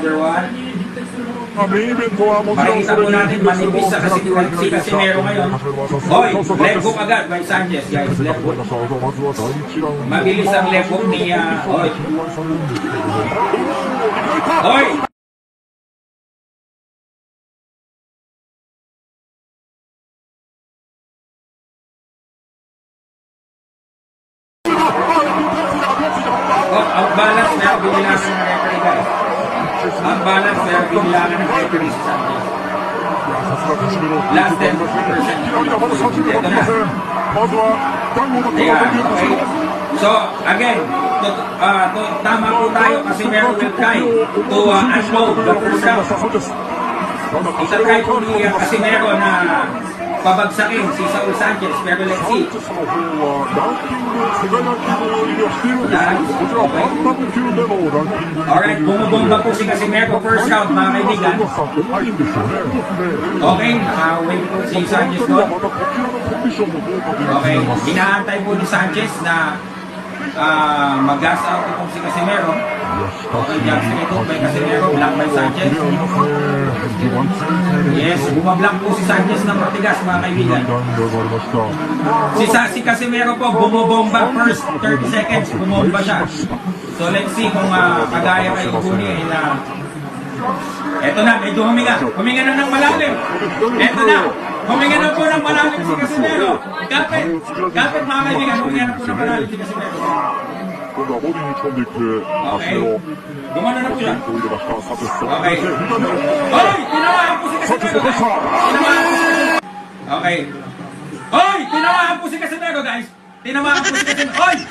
number 1. メインイベントはもちろん Makikita po natin manipis sa si Casimero ngayon. Hoy, left hook agad by Sanchez, guys. Left hook. Mabilis ang left hook ni Hoy. Hoy! Ang balance na binilangan ng referee, guys. Ang balance na binilangan ng referee si Sanchez. Last 10%. Ito na. Okay. So, again, tama po tayo kasi meron will try to unload the first round. Isa-try po ni Casimero na pabagsakin si Saul Sanchez, pero let's see. Alright, bumubomba po si Casimero first round, mga kaibigan. Okay, naka-win po si Sanchez doon. Okay, inaantay po ni Sanchez na mag-gas out itong si Casimero. Okay, Jackson ito by Casimero, block by Sanchez. Yes, bumablock po si Sanchez ng matigas, mga kaibigan. Si Casimero po, bumobomba first 30 seconds, bumomba siya. So let's see kung kagaya kay Ibuni na eto na, medyo huminga. Huminga na ng malalim. Eto na, huminga na po ng malalim si Casimero. Kapit mga kaibigan, huminga na po ng malalim si Casimero. Okay, gumano na po siya. Okay. Hoy! Tinamaan po si Casimero, guys! Okay. Hoy! Tinamaan po si Casimero, guys! Tinamaan po si Casimero. Hoy!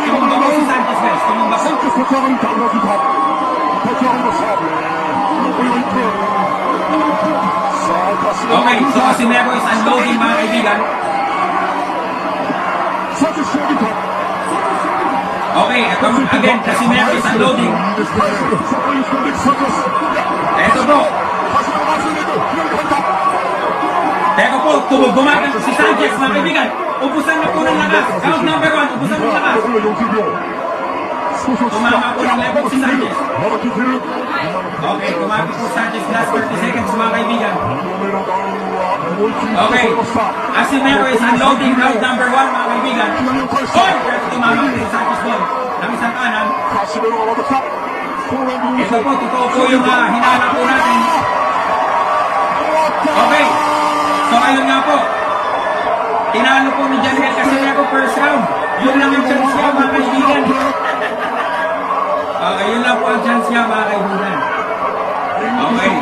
Tumumba po si Sanchez, guys. Tumumba po. Okay, so Casimero is unloading, mga kaibigan. Okay, again, Casimero is unloading. Eto po. Pero po, bumagal si Sanchez, mga kaibigan. Ubusan na po ng lakas. Count number 1, ubusan ng lakas. Tumama po ng level si Sanchez. Okay, tumama po Sanchez last 30 seconds, mga kaibigan. Okay, Casimero is unloading round number 1, mga kaibigan. Hoy! Pero tumama po si Sanchez doon. Ng isang kanan. Ito po, totoo po yung hinala po natin. Okay, so ayun nga po. Tinalo po ni Janel Casimero first round. Yun lang ang chance niya, mga kaibigan. Okay, yun lang po ang chance niya, mga kaibigan. Okay.